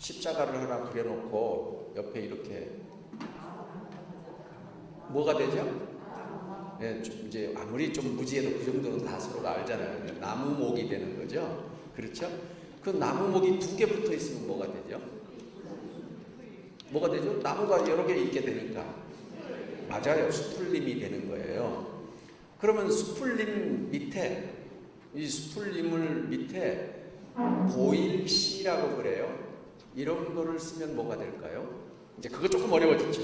십자가를 하나 그려놓고 옆에 이렇게 뭐가 되죠? 예, 이제 아무리 좀 무지해도 그 정도는 다 서로가 알잖아요. 나무목이 되는 거죠. 그렇죠? 그 나무목이 두 개 붙어 있으면 뭐가 되죠? 뭐가 되죠? 나무가 여러 개 있게 되니까. 맞아요. 수풀림이 되는 거예요. 그러면 수풀림 밑에, 이 수풀림을 밑에 보일시라고 그래요. 이런 거를 쓰면 뭐가 될까요? 이제 그거 조금 어려워졌죠.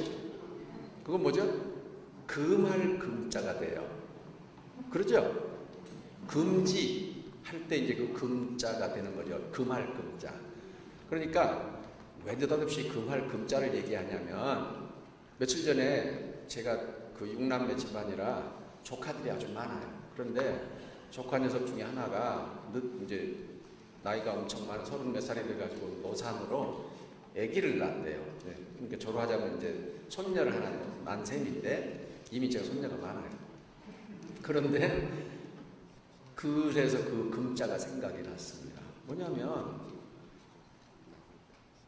그건 뭐죠? 금할 금자가 돼요. 그러죠? 금지 할 때 이제 그 금자가 되는 거죠. 금할 금자. 그러니까 왜 느닷없이 금할 금자를 얘기하냐면 며칠 전에 제가 그 육남매 집안이라 조카들이 아주 많아요. 그런데 조카 녀석 중에 하나가 이제 나이가 엄청 많아 30몇 살이 돼가지고 노산으로 아기를 낳았대요. 네. 그러니까 졸업하자면 이제 손녀를 하나 낳은 셈인데 이미 제가 손녀가 많아요. 그런데 그래서 그 금자가 생각이 났습니다. 뭐냐면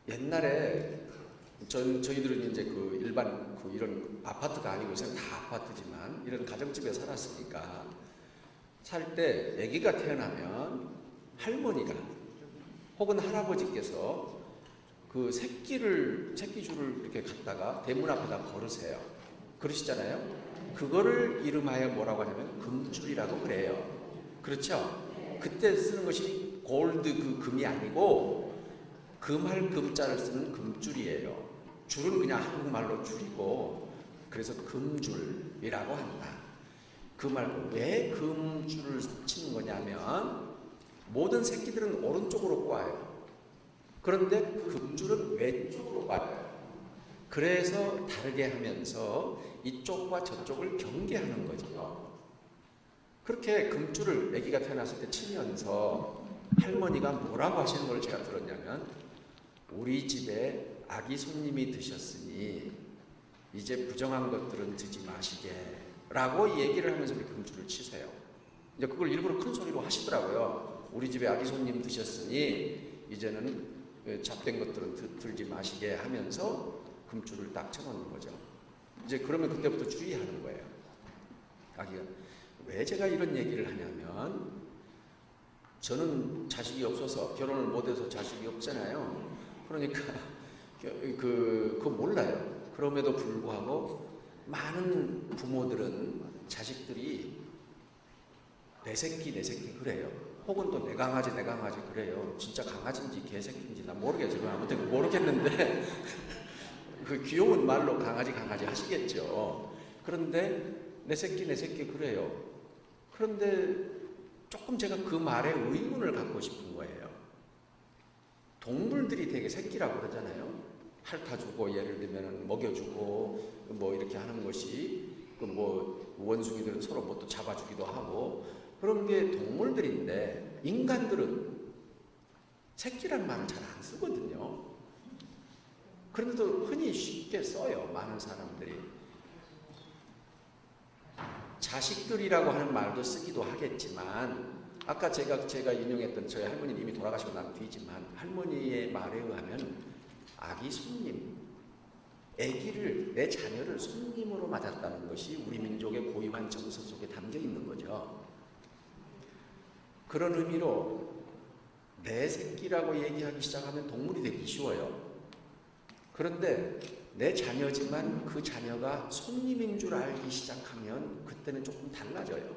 옛날에 저희들은 이제 그 일반 그 이런 아파트가 아니고 요새는 다 아파트지만 이런 가정집에 살았으니까 살 때 아기가 태어나면 할머니가 혹은 할아버지께서 그 새끼줄을 이렇게 갖다가 대문 앞에다 걸으세요. 그러시잖아요. 그거를 이름하여 뭐라고 하냐면 금줄이라고 그래요. 그렇죠? 그때 쓰는 것이 골드 그 금이 아니고 금할 금자를 쓰는 금줄이에요. 줄은 그냥 한국말로 줄이고 그래서 금줄이라고 한다. 그 말고 왜 금줄을 치는 거냐면 모든 새끼들은 오른쪽으로 꽈요. 그런데 금줄은 왼쪽으로 꽈요. 그래서 다르게 하면서 이쪽과 저쪽을 경계하는 거죠. 그렇게 금줄을 아기가 태어났을 때 치면서 할머니가 뭐라고 하시는 걸 제가 들었냐면 우리 집에 아기 손님이 드셨으니 이제 부정한 것들은 드지 마시게 라고 얘기를 하면서 우리 금줄을 치세요. 이제 그걸 일부러 큰 소리로 하시더라고요. 우리 집에 아기 손님 드셨으니 이제는 잡된 것들은 들지 마시게 하면서 금줄을 딱 쳐놓는 거죠. 이제 그러면 그때부터 주의하는 거예요. 아기가. 왜 제가 이런 얘기를 하냐면 저는 자식이 없어서 결혼을 못해서 자식이 없잖아요. 그러니까 그거 몰라요. 그럼에도 불구하고 많은 부모들은 자식들이 내 새끼 그래요. 혹은 또 내 강아지 그래요. 진짜 강아지인지 개새끼인지 난 모르겠어요. 아무튼 모르겠는데 그 귀여운 말로 강아지 하시겠죠. 그런데 내 새끼 그래요. 그런데 조금 제가 그 말에 의문을 갖고 싶은 거예요. 동물들이 되게 새끼라고 그러잖아요. 핥아주고 예를 들면 먹여주고 뭐 이렇게 하는 것이 그 뭐 원숭이들은 서로 뭐 또 잡아주기도 하고 그런 게 동물들인데 인간들은 새끼란 말을 잘 안 쓰거든요. 그런데도 흔히 쉽게 써요. 많은 사람들이. 자식들이라고 하는 말도 쓰기도 하겠지만 아까 제가 인용했던 저희 할머니는 이미 돌아가시고 난 뒤지만 할머니의 말에 의하면 아기 손님, 아기를 내 자녀를 손님으로 맞았다는 것이 우리 민족의 고유한 정서 속에 담겨 있는 거죠. 그런 의미로 내 새끼라고 얘기하기 시작하면 동물이 되기 쉬워요. 그런데 내 자녀지만 그 자녀가 손님인 줄 알기 시작하면 그때는 조금 달라져요.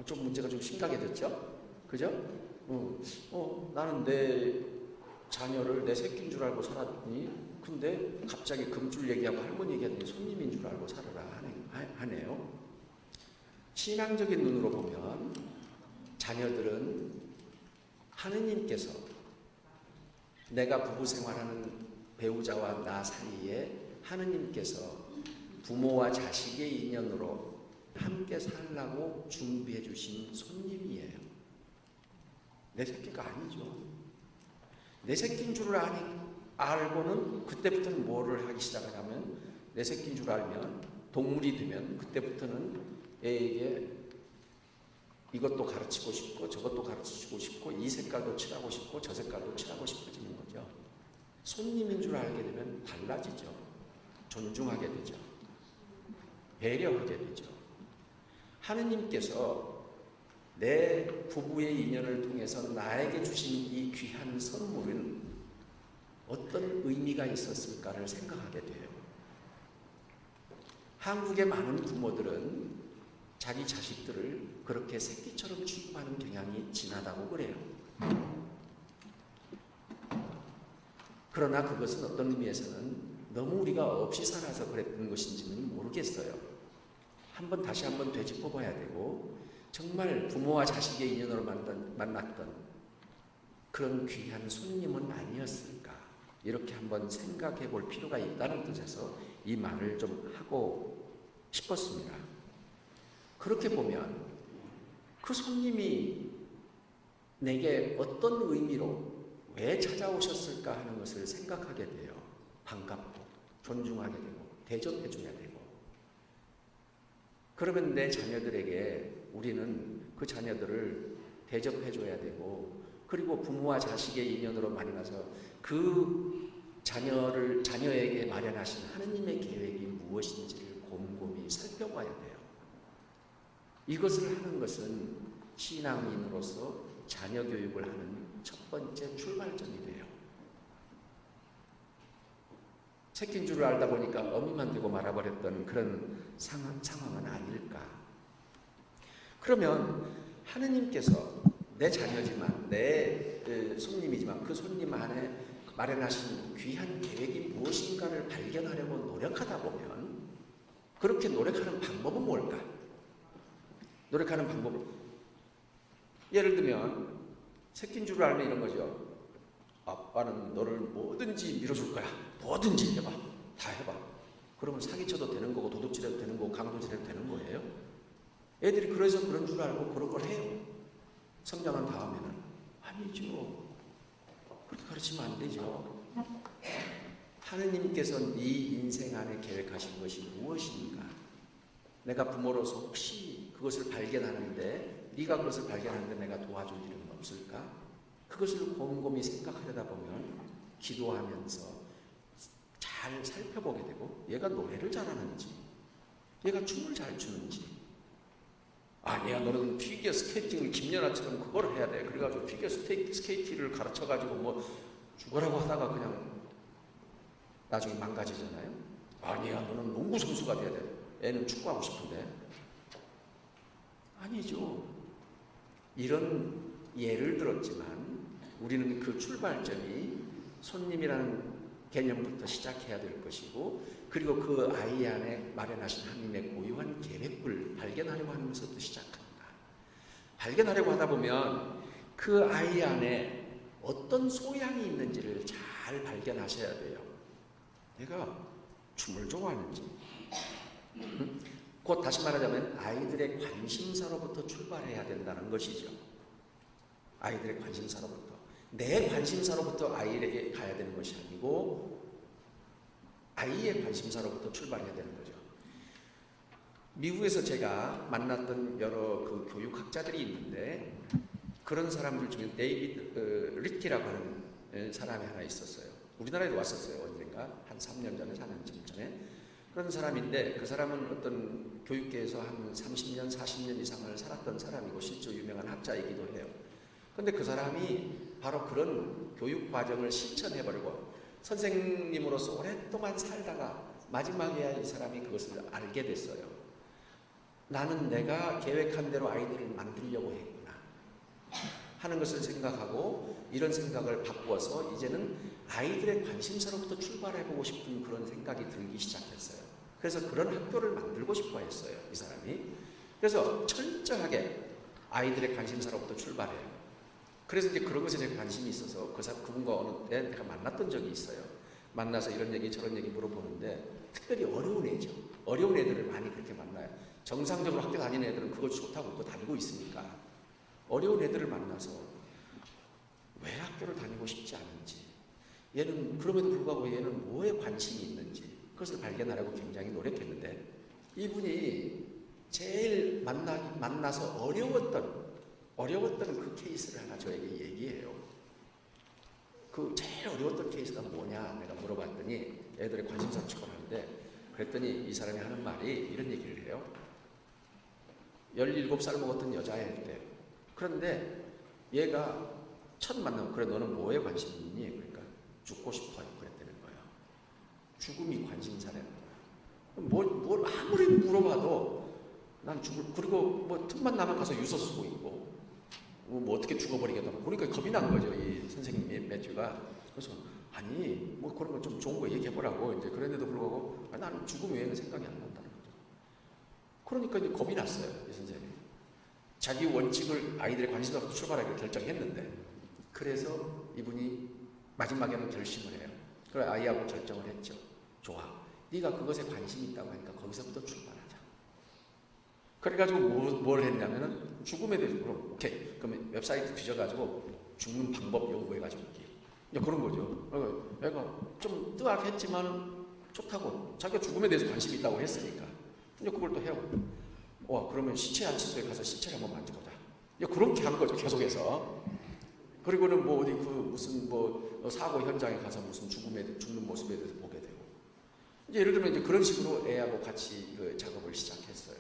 좀 문제가 좀 심각해졌죠? 그죠? 나는 내 자녀를 내 새끼인 줄 알고 살았더니 근데 갑자기 금줄 얘기하고 할머니 얘기하더니 손님인 줄 알고 살아라 하네요. 신앙적인 눈으로 보면 자녀들은 하느님께서 내가 부부 생활하는 배우자와 나 사이에 하느님께서 부모와 자식의 인연으로 함께 살라고 준비해 주신 손님이에요. 내 새끼가 아니죠. 내 새끼인 줄 알고는 그때부터는 뭐를 하기 시작하냐면 내 새끼인 줄 알면 동물이 되면 그때부터는 애에게 이것도 가르치고 싶고 저것도 가르치고 싶고 이 색깔도 칠하고 싶고 저 색깔도 칠하고 싶어지는 거죠. 손님인 줄 알게 되면 달라지죠. 존중하게 되죠. 배려하게 되죠. 하느님께서 내 부부의 인연을 통해서 나에게 주신 이 귀한 선물은 어떤 의미가 있었을까를 생각하게 돼요. 한국의 많은 부모들은 자기 자식들을 그렇게 새끼처럼 취급하는 경향이 진하다고 그래요. 그러나 그것은 어떤 의미에서는 너무 우리가 없이 살아서 그랬던 것인지는 모르겠어요. 다시 한번 되짚어 봐야 되고, 정말 부모와 자식의 인연으로 만났던 그런 귀한 손님은 아니었을까, 이렇게 한번 생각해 볼 필요가 있다는 뜻에서 이 말을 좀 하고 싶었습니다. 그렇게 보면 그 손님이 내게 어떤 의미로 왜 찾아오셨을까 하는 것을 생각하게 돼요. 반갑고 존중하게 되고 대접해 줘야 되고. 그러면 내 자녀들에게 우리는 그 자녀들을 대접해 줘야 되고, 그리고 부모와 자식의 인연으로 만나서 그 자녀에게 마련하신 하느님의 계획이 무엇인지를 곰곰이 살펴봐야 돼요. 이것을 하는 것은 신앙인으로서 자녀 교육을 하는 첫 번째 출발점이 돼요. 새끼인 줄 알다 보니까 어미만 되고 말아버렸던 그런 상황은 아닐까. 그러면 하느님께서 내 자녀지만, 내 손님이지만 그 손님 안에 마련하신 귀한 계획이 무엇인가를 발견하려고 노력하다 보면, 그렇게 노력하는 방법은 뭘까? 노력하는 방법은, 예를 들면 새끼인 줄 알면 이런 거죠. 아빠는 너를 뭐든지 밀어줄 거야. 뭐든지 해봐. 다 해봐. 그러면 사기쳐도 되는 거고 도둑질해도 되는 거고 강도질해도 되는 거예요. 애들이 그래서 그런 줄 알고 그런 걸 해요. 성장한 다음에는 아니죠. 그렇게 가르치면 안 되죠. 하느님께서 네 인생 안에 계획하신 것이 무엇인가? 내가 부모로서 혹시 그것을 발견하는데, 네가 그것을 발견하는데 내가 도와줄 일은 없을까? 그것을 곰곰이 생각하려다 보면 기도하면서 잘 살펴보게 되고, 얘가 노래를 잘하는지, 얘가 춤을 잘 추는지, 아니야 너는 피겨 스케이팅을 김연아처럼 그걸 해야 돼. 그래가지고 피겨 스케이팅을 가르쳐가지고 뭐 죽으라고 하다가 그냥 나중에 망가지잖아요. 아니야 너는 농구 선수가 돼야 돼. 애는 축구하고 싶은데. 아니죠. 이런 예를 들었지만 우리는 그 출발점이 손님이라는 개념부터 시작해야 될 것이고, 그리고 그 아이 안에 마련하신 하나님의 고유한 계획을 발견하려고 하는 것부터 시작합니다. 발견하려고 하다 보면 그 아이 안에 어떤 소양이 있는지를 잘 발견하셔야 돼요. 내가 춤을 좋아하는지, 곧 다시 말하자면 아이들의 관심사로부터 출발해야 된다는 것이죠. 아이들의 관심사로부터. 내 관심사로부터 아이에게 가야 되는 것이 아니고 아이의 관심사로부터 출발해야 되는 거죠. 미국에서 제가 만났던 여러 그 교육학자들이 있는데, 그런 사람들 중에 데이비드 리키라고 하는 사람이 하나 있었어요. 우리나라에도 왔었어요. 언젠가 한 3년 전에, 4년 전에. 그런 사람인데, 그 사람은 어떤 교육계에서 한 30년, 40년 이상을 살았던 사람이고 실제 유명한 학자이기도 해요. 그런데 그 사람이 바로 그런 교육 과정을 실천해버리고 선생님으로서 오랫동안 살다가 마지막에야 이 사람이 그것을 알게 됐어요. 나는 내가 계획한 대로 아이들을 만들려고 했구나 하는 것을 생각하고, 이런 생각을 바꾸어서 이제는 아이들의 관심사로부터 출발해보고 싶은 그런 생각이 들기 시작했어요. 그래서 그런 학교를 만들고 싶어 했어요, 이 사람이. 그래서 철저하게 아이들의 관심사로부터 출발해요. 그래서 이제 그런 것에 제가 관심이 있어서 그분과 어느 때 내가 만났던 적이 있어요. 만나서 이런 얘기 저런 얘기 물어보는데, 특별히 어려운 애죠. 어려운 애들을 많이 그렇게 만나요. 정상적으로 학교 다니는 애들은 그거 좋다고 그거 다니고 있으니까. 어려운 애들을 만나서 왜 학교를 다니고 싶지 않은지, 얘는 그럼에도 불구하고 얘는 뭐에 관심이 있는지 그것을 발견하려고 굉장히 노력했는데, 이분이 제일 만나서 어려웠던 어려웠던 그 케이스를 하나 저에게 얘기해요. 그 제일 어려웠던 케이스가 뭐냐 내가 물어봤더니 애들의 관심사 축을 하는데 그랬더니 이 사람이 하는 말이 이런 얘기를 해요. 17살 먹었던 여자애인데 그런데 얘가 첫 만남 그래 너는 뭐에 관심 있니? 그러니까 죽고 싶어요 그랬다는 거예요. 죽음이 관심사라는 거예요. 뭘 아무리 물어봐도 난 죽을 그리고 뭐 틈만 나면 가서 유서 쓰고 있고 뭐 어떻게 죽어버리겠다고 그러니까 겁이 난 거죠 이 선생님이 매튜가. 그래서 아니 뭐 그런 거 좀 좋은 거 얘기해보라고 이제 그런데도 불구하고 나는 죽음 외에는 생각이 안 난다는 거죠. 그러니까 이제 겁이 났어요 이 선생님이. 자기 원칙을 아이들의 관심사부터 출발하기로 결정했는데 그래서 이분이 마지막에는 결심을 해요. 그래 아이하고 결정을 했죠. 좋아 네가 그것에 관심이 있다고 하니까 거기서부터 출발하자. 그래가지고 뭘 했냐면은 죽음에 대해서 그럼 오케이 그러면 웹사이트 뒤져가지고 죽는 방법 연구해가지고 이제 그런 거죠. 애가 좀 뜨악했지만 좋다고 자기가 죽음에 대해서 관심이 있다고 했으니까 이제 그걸 또 해요. 와 그러면 시체 안치소에 가서 시체를 한번 만져보자. 이제 그렇게 한 거죠 계속해서. 그리고는 뭐 어디 그 무슨 뭐 사고 현장에 가서 무슨 죽는 모습에 대해서 보게 되고 이제 예를 들면 이제 그런 식으로 애하고 같이 그 작업을 시작했어요.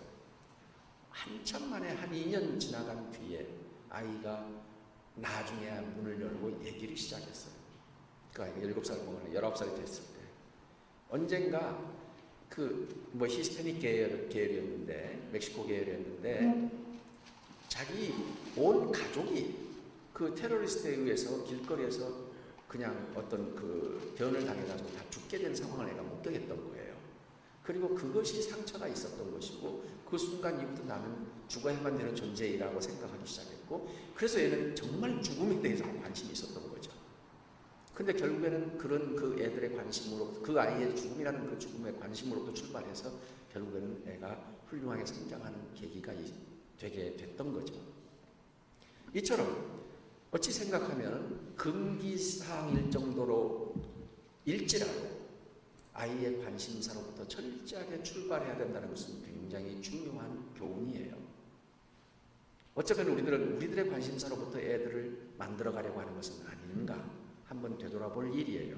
한참 만에 한 2년 지나간 뒤에 아이가 나중에 문을 열고 얘기를 시작했어요. 그 아이가 7살 먹으면 19살이 됐을 때 언젠가 그 뭐 히스패닉 계열이었는데 멕시코 계열이었는데 자기 온 가족이 그 테러리스트에 의해서 길거리에서 그냥 어떤 그 변을 당해가지고 다 죽게 된 상황을 내가 목격했던 거예요. 그리고 그것이 상처가 있었던 것이고 그 순간 이후부터 나는 죽어야만 되는 존재이라고 생각하기 시작했고 그래서 얘는 정말 죽음에 대해서 관심이 있었던 거죠. 근데 결국에는 그런 그 애들의 관심으로 그 아이의 죽음이라는 그 죽음의 관심으로부터 출발해서 결국에는 애가 훌륭하게 성장하는 계기가 되게 됐던 거죠. 이처럼 어찌 생각하면 금기사항일 정도로 일지라도 아이의 관심사로부터 철저하게 출발해야 된다는 것은 굉장히 중요한 교훈이에요. 어쩌면 우리들의 관심사로부터 애들을 만들어가려고 하는 것은 아닌가 한번 되돌아볼 일이에요.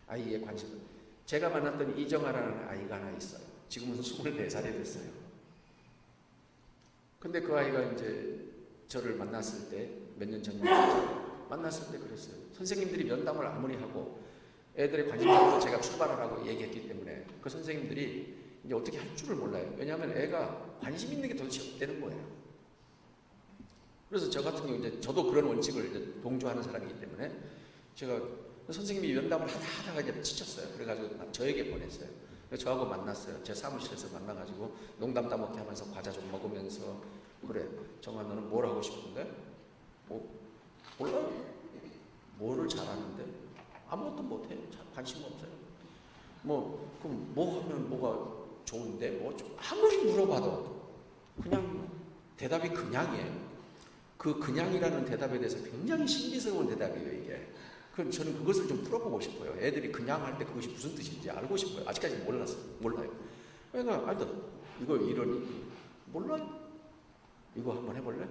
아이의 관심. 제가 만났던 이정아라는 아이가 하나 있어요. 지금은 24살이 됐어요. 근데 그 아이가 이제 저를 만났을 때 몇 년 전에 만났을 때 그랬어요. 선생님들이 면담을 아무리 하고 애들의 관심사부터 제가 출발하라고 얘기했기 때문에 그 선생님들이 이제 어떻게 할 줄을 몰라요. 왜냐하면 애가 관심 있는 게 도대체 없다는 거예요. 그래서 저 같은 경우 이제 저도 그런 원칙을 이제 동조하는 사람이기 때문에 제가 선생님이 면담을 하다가 이제 지쳤어요. 그래가지고 저에게 보냈어요. 그래서 저하고 만났어요. 제 사무실에서 만나가지고 농담 따먹기 하면서 과자 좀 먹으면서 그래 정아 너는 뭘 하고 싶은데? 몰라요. 뭐를 잘하는데? 아무것도 못해요. 관심 없어요. 그럼 뭐 하면 뭐가 좋은데? 아무리 물어봐도 그냥 대답이 그냥이에요. 그 그냥이라는 대답에 대해서 굉장히 신비스러운 대답이에요, 이게. 그럼 저는 그것을 좀 풀어보고 싶어요. 애들이 그냥 할 때 그것이 무슨 뜻인지 알고 싶어요. 아직까지 몰라요. 그러니까, 이거 이러니, 몰라요. 이거 한번 해볼래?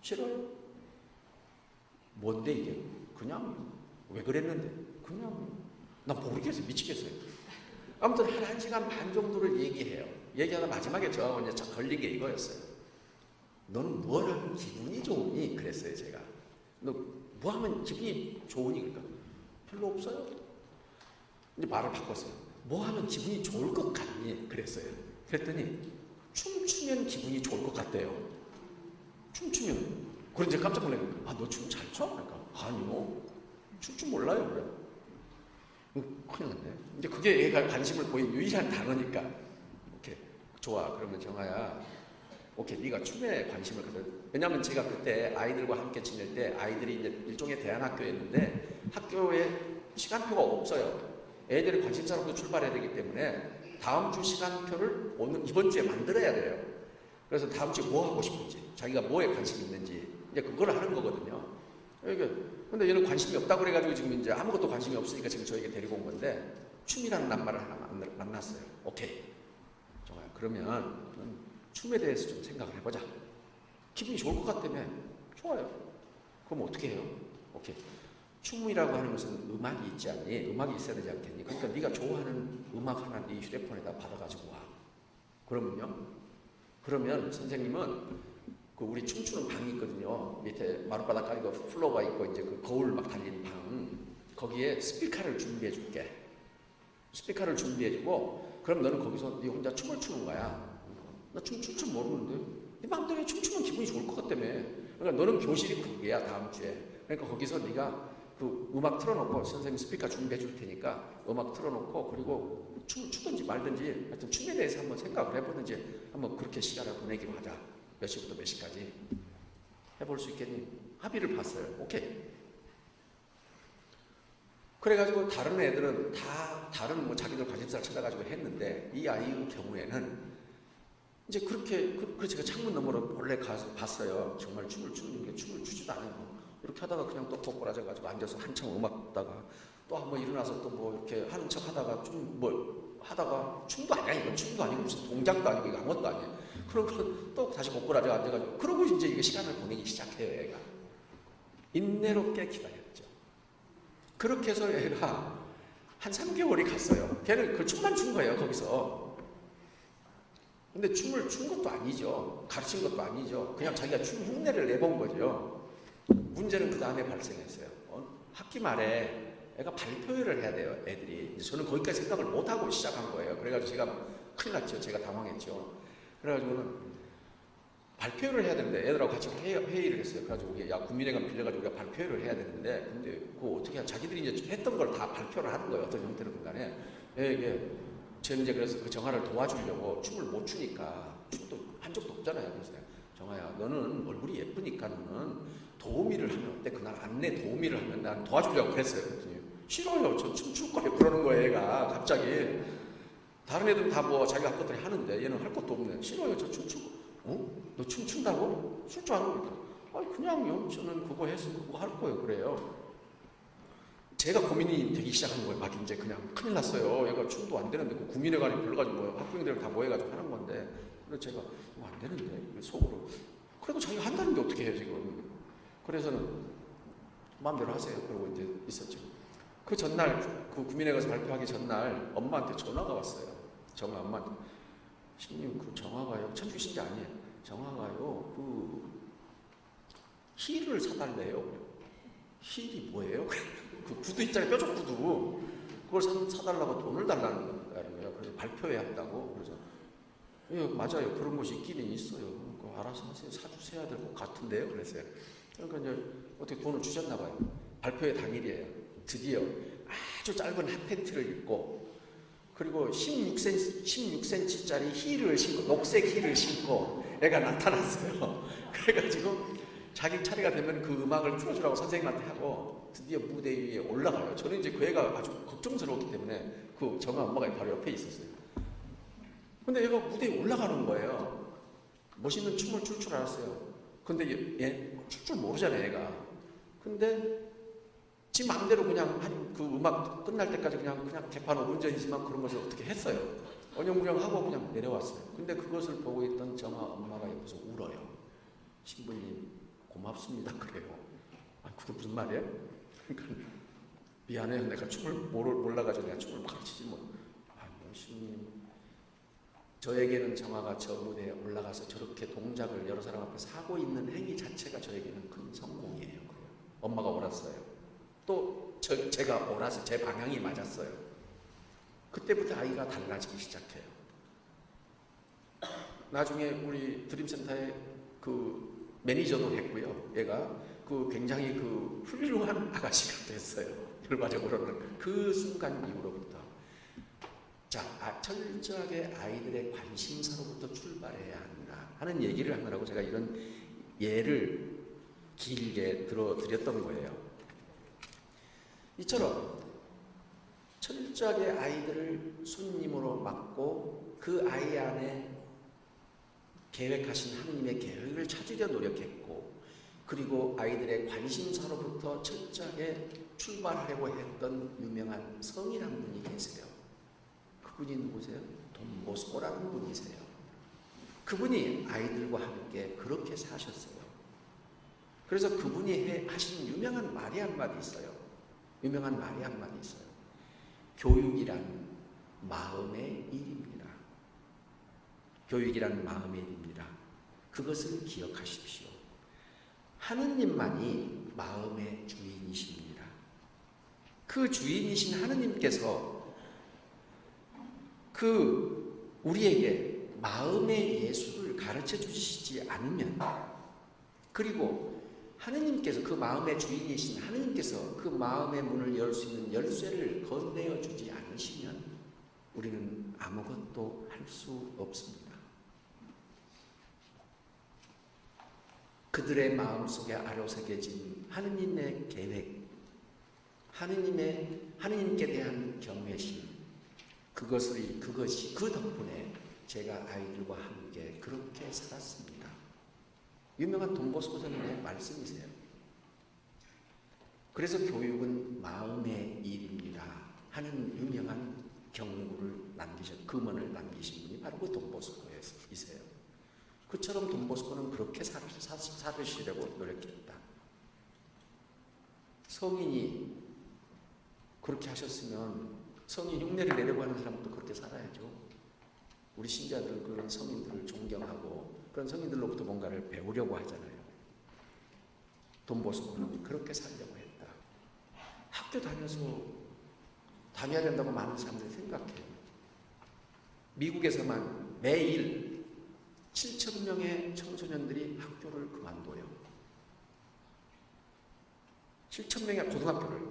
싫어요. 뭔데 이게? 그냥, 왜 그랬는데? 그냥, 나 모르겠어요. 미치겠어요. 아무튼 한 1시간 반 정도를 얘기해요. 얘기하다 마지막에 저하고 이제 걸린 게 이거였어요. 너는 뭘 하면 기분이 좋으니? 그랬어요, 제가. 너 뭐 하면 기분이 좋으니? 그러니까 별로 없어요. 이제 말을 바꿨어요. 뭐 하면 기분이 좋을 것 같니? 그랬어요. 그랬더니 춤추면 기분이 좋을 것 같대요. 춤추면. 그래서 이제 깜짝 놀라요. 너 춤 잘 춰? 그러니까 아니요. 출 줄 몰라요. 그래. 큰일 났네. 이제 그게 얘가 관심을 보인 유일한 단어니까. 오케이. 좋아. 그러면 정아야. 오케이, 네가 춤에 관심을 가져. 왜냐하면 제가 그때 아이들과 함께 지낼 때 아이들이 이제 일종의 대안학교였는데 학교에 시간표가 없어요. 애들의 관심사로부터 출발해야 되기 때문에 다음 주 시간표를 이번 주에 만들어야 돼요. 그래서 다음 주에 뭐 하고 싶은지, 자기가 뭐에 관심이 있는지 이제 그걸 하는 거거든요. 근데 얘는 관심이 없다고 그래가지고 지금 이제 아무것도 관심이 없으니까 지금 저에게 데리고 온 건데 춤이라는 낱말을 하나 만났어요. 오케이, 좋아요. 그러면 춤에 대해서 좀 생각을 해보자. 기분이 좋을 것 같다며. 좋아요. 그럼 어떻게 해요? 오케이. 춤이라고 하는 것은 음악이 있지 않니? 음악이 있어야 되지 않겠니? 그러니까 네가 좋아하는 음악 하나 네 휴대폰에다 받아가지고 와. 그러면요? 그러면 선생님은 그 우리 춤추는 방이 있거든요. 밑에 마룻바닥 깔리고 플로어가 있고 이제 그 거울 막 달린 방. 거기에 스피커를 준비해 줄게. 스피커를 준비해 주고 그럼 너는 거기서 네 혼자 춤을 추는 거야. 나 춤 출 줄 모르는데. 네 마음대로 춤추면 기분이 좋을 것 같다며. 그러니까 너는 교실이 그게야 다음 주에. 그러니까 거기서 네가 그 음악 틀어놓고 선생님 스피커 준비해 줄 테니까 음악 틀어놓고 그리고 춤을 추든지 말든지 하여튼 춤에 대해서 한번 생각을 해보든지 한번 그렇게 시간을 보내기로 하자. 몇 시부터 몇 시까지 해볼 수 있겠니? 합의를 봤어요. 오케이. 그래가지고 다른 애들은 다 다른 뭐 자기들 관심사를 찾아가지고 했는데 이 아이의 경우에는 이제 그렇게 제가 창문 너머로 몰래 가서 봤어요. 정말 춤을 추는 게 춤을 추지도 않아요. 이렇게 하다가 그냥 또 꼬꾸라져가지고 앉아서 한참 음악 듣다가 또 한번 일어나서 또 뭐 이렇게 하는 척 하다가 좀 뭐 하다가 춤도 아니야. 이건 춤도 아니고 무슨 동작도 아니고 이거 아무것도 아니에요. 그러고 또 다시 꼬꾸라져 앉아가지고 그러고 이제 이게 시간을 보내기 시작해요. 얘가 인내롭게 기다렸죠. 그렇게 해서 애가 한 3개월이 갔어요. 걔는 그 춤만 춘 거예요. 거기서. 근데 춤을 춘 것도 아니죠. 가르친 것도 아니죠. 그냥 자기가 춤 흉내를 내본 거죠. 문제는 그 다음에 발생했어요. 학기 말에 애가 발표회를 해야 돼요. 애들이. 저는 거기까지 생각을 못하고 시작한 거예요. 그래가지고 제가 큰일 났죠. 제가 당황했죠. 그래가지고는 발표를 해야 되는데 애들하고 같이 회의를 했어요. 그래가지고 야 국민회관 빌려가지고 우리가 발표를 해야 되는데 근데 그거 어떻게 해야 자기들이 이제 했던 걸 다 발표를 하는 거예요. 어떤 형태로든 간에. 이게 저는 이제 그래서 그 정아를 도와주려고 춤을 못 추니까 춤도 한 적도 없잖아요. 그래서 정아야 너는 얼굴이 예쁘니까 너는 도우미를 하면 어때? 그날 안내 도우미를 하면 난 도와주려고 그랬어요. 싫어요. 저 춤출 거예요. 그러는 거예요. 얘가 갑자기. 다른 애들은 다 뭐 자기가 할 것들이 하는데 얘는 할 것도 없네. 싫어요. 저 춤추고. 너 춤춘다고? 출 줄 알고? 아니 그냥요. 저는 그거 했으면 그거 할 거예요. 그래요. 제가 고민이 되기 시작한 거예요. 막 이제 그냥 큰일 났어요. 얘가 춤도 안 되는데 그 국민회관에 불러가지고 뭐 학부형들 다 모여가지고 하는 건데 그래서 제가 안 되는데 속으로 그래도 자기가 한다는 게 어떻게 해요 지금. 그래서는 마음대로 하세요. 그러고 이제 있었죠. 그 전날 그 국민회관에서 발표하기 전날 엄마한테 전화가 왔어요. 정아 엄마한테 신님 그 정아가요 천주신자 아니에요. 정아가요 그 힐을 사달래요. 힐이 뭐예요? 그 구두 있잖아요. 뾰족 구두. 그걸 사달라고 돈을 달라는 거예요. 그래서 발표회 한다고. 그래서 예 맞아요. 그런 곳이 있기는 있어요. 그러니까 알아서 하세요. 사주셔야 될 것 같은데요. 그랬어요. 그러니까 이제 어떻게 돈을 주셨나 봐요. 발표회 당일이에요. 드디어 아주 짧은 핫팬티를 입고 그리고 16cm짜리 힐을 신고 녹색 힐을 신고 애가 나타났어요. 그래가지고 자기 차례가 되면 그 음악을 틀어주라고 선생님한테 하고 드디어 무대 위에 올라가요. 저는 이제 그 애가 아주 걱정스러웠기 때문에 그 정아 엄마가 바로 옆에 있었어요. 근데 얘가 무대에 올라가는 거예요. 멋있는 춤을 출 줄 알았어요. 근데 얘 출 줄 모르잖아요, 얘가. 근데 지 마음대로 그냥 한 그 음악 끝날 때까지 그냥 개판 5분 전이지만 그런 것을 어떻게 했어요. 어영부영하고 그냥 내려왔어요. 근데 그것을 보고 있던 정아 엄마가 옆에서 울어요. 신부님 고맙습니다. 그래요. 아, 그게 무슨 말이에요? 그러니까 미안해요. 내가 춤을 몰라가지고 내가 춤을 가르치지 뭐. 아, 신부님 저에게는 정아가 저 무대에 올라가서 저렇게 동작을 여러 사람 앞에서 하고 있는 행위 자체가 저에게는 큰 성공이에요. 그래요. 엄마가 옳았어요. 또 제가 옳아서 제 방향이 맞았어요. 그때부터 아이가 달라지기 시작해요. 나중에 우리 드림센터의 그 매니저도 했고요. 얘가 그 굉장히 그 훌륭한 아가씨가 됐어요. 결과적으로는 그 순간 이후로부터 자, 철저하게 아이들의 관심사로부터 출발해야 한다 하는 얘기를 하느라고 제가 이런 예를 길게 들어드렸던 거예요. 이처럼 철저하게 아이들을 손님으로 맞고 그 아이 안에 계획하신 하느님의 계획을 찾으려 노력했고 그리고 아이들의 관심사로부터 철저하게 출발하려고 했던 유명한 성인 한 분이 계세요. 그분이 누구세요? 돈 보스코라는 분이세요. 그분이 아이들과 함께 그렇게 사셨어요. 그래서 그분이 하신 유명한 말이 한마디 있어요. 유명한 말이 한마디 있어요. 교육이란 마음의 일입니다. 교육이란 마음의 일입니다. 그것을 기억하십시오. 하느님만이 마음의 주인이십니다. 그 주인이신 하느님께서 우리에게 마음의 예술을 가르쳐 주시지 않으면, 그리고 하느님께서 그 마음의 주인이신 하느님께서 그 마음의 문을 열 수 있는 열쇠를 건네어 주지 않으시면 우리는 아무것도 할 수 없습니다. 그들의 마음속에 아로새겨진 하느님의 계획, 하느님께 대한 경외심, 그것이 그 덕분에 제가 아이들과 함께 그렇게 살았습니다. 유명한 돈보스코 선생님의 말씀이세요. 그래서 교육은 마음의 일입니다 하는 유명한 금언을 남기신 분이 바로 그 돈보스코이세요. 그처럼 돈보스코는 그렇게 살으시려고 노력했다. 성인이 그렇게 하셨으면 성인 흉내를 내려고 하는 사람도 그렇게 살아야죠. 우리 신자들은 그런 성인들을 존경하고 그런 성인들로부터 뭔가를 배우려고 하잖아요. 돈보스코는 그렇게 살려고 했다. 학교 다녀야 된다고 많은 사람들이 생각해요. 미국에서만 매일 7,000명의 청소년들이 학교를 그만둬요. 7,000명의 고등학교를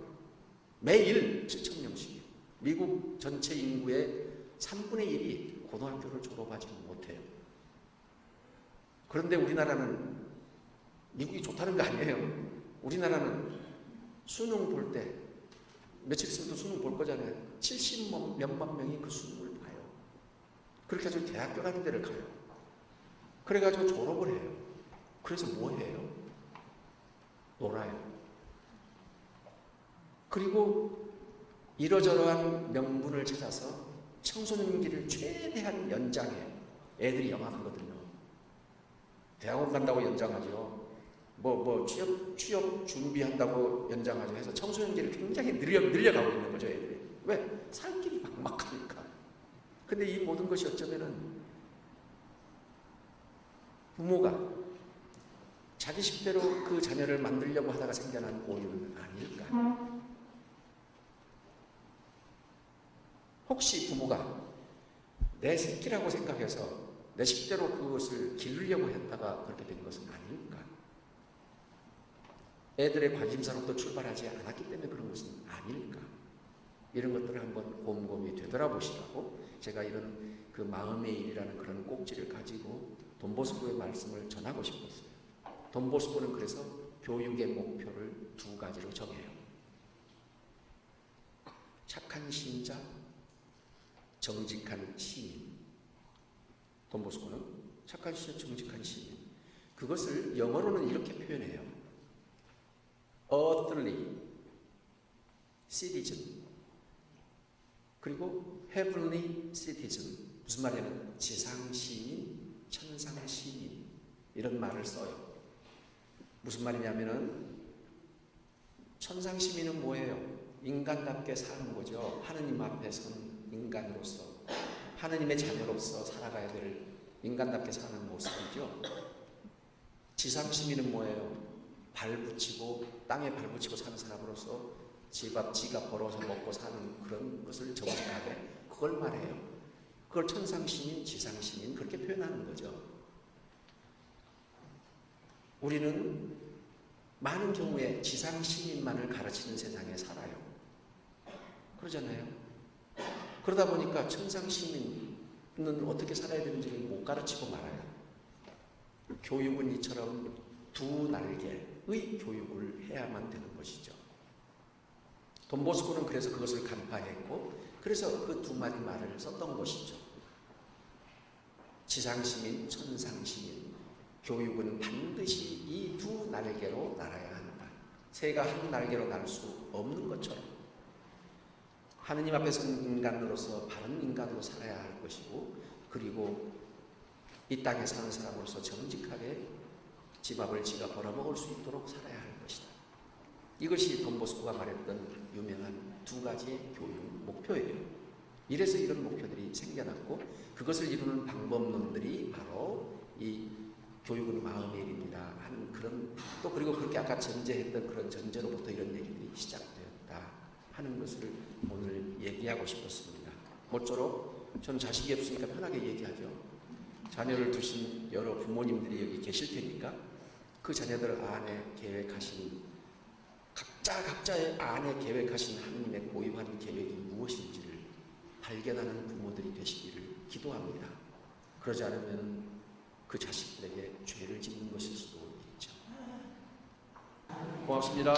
매일 7,000명씩. 미국 전체 인구의 3분의 1이 고등학교를 졸업하지 못해요. 그런데 우리나라는, 미국이 좋다는 거 아니에요. 우리나라는 수능 볼 때 며칠 있으면 또 수능 볼 거잖아요. 70 몇만 명이 그 수능을 봐요. 그렇게 해서 대학교 가는 데를 가요. 그래가지고 졸업을 해요. 그래서 뭐 해요? 놀아요. 그리고 이러저러한 명분을 찾아서 청소년기를 최대한 연장해. 애들이 영악하거든요. 대학원 간다고 연장하죠. 취업 준비한다고 연장하죠. 해서 청소년기를 굉장히 늘려가고 있는 거죠, 애들이. 왜? 살 길이 막막하니까. 근데 이 모든 것이 어쩌면은 부모가 자기 식대로 그 자녀를 만들려고 하다가 생겨난 오류는 아닐까? 혹시 부모가 내 새끼라고 생각해서 내 식대로 그것을 기르려고 했다가 그렇게 된 것은 아닐까? 애들의 관심사로부터 출발하지 않았기 때문에 그런 것은 아닐까? 이런 것들을 한번 곰곰이 되돌아보시라고 제가 이런 그 마음의 일이라는 그런 꼭지를 가지고 돈보스코의 말씀을 전하고 싶었어요. 돈보스코는 그래서 교육의 목표를 두 가지로 정해요. 착한 신자, 정직한 시인. 돈보스코는 착한 신자, 정직한 시인. 그것을 영어로는 이렇게 표현해요. earthly citizen 그리고 heavenly citizen. 무슨 말이냐면 지상 시인, 천상 시인 이런 말을 써요. 무슨 말이냐면은 천상 시민은 뭐예요? 인간답게 사는 거죠. 하느님 앞에 선 인간으로서, 하느님의 자녀로서 살아가야 될 인간답게 사는 모습이죠. 지상 시민은 뭐예요? 땅에 발붙이고 사는 사람으로서 지가 벌어서 먹고 사는 그런 것을 정직하게, 그걸 말해요. 그걸 천상시민, 지상시민 그렇게 표현하는 거죠. 우리는 많은 경우에 지상시민만을 가르치는 세상에 살아요. 그러잖아요. 그러다 보니까 천상시민은 어떻게 살아야 되는지를 못 가르치고 말아요. 교육은 이처럼 두 날개의 교육을 해야만 되는 것이죠. 돈보스코는 그래서 그것을 간파했고, 그래서 그 두 마디 말을 썼던 것이죠. 지상시민, 천상시민. 교육은 반드시 이 두 날개로 날아야 한다. 새가 한 날개로 날 수 없는 것처럼 하느님 앞에서 인간으로서 바른 인간으로 살아야 할 것이고, 그리고 이 땅에 사는 사람으로서 정직하게 집 앞을 지가 벌어먹을 수 있도록 살아야 할 것이다. 이것이 돈보스코가 말했던 유명한 두 가지 교육 목표예요. 이래서 이런 목표들이 생겨났고 그것을 이루는 방법론들이 바로 이 교육은 마음의 일입니다 하는 그런, 또 그리고 그렇게 아까 전제했던 그런 전제로부터 이런 얘기들이 시작되었다 하는 것을 오늘 얘기하고 싶었습니다. 모쪼록 저는 자식이 없으니까 편하게 얘기하죠. 자녀를 두신 여러 부모님들이 여기 계실 테니까 그 자녀들 안에 계획하신, 각자의 안에 계획하신 하느님의 고유한 계획이 무엇인지를 발견하는 부모들이 되시기를 기도합니다. 그러지 않으면 그 자식들에게 죄를 짓는 것일 수도 있죠. 고맙습니다.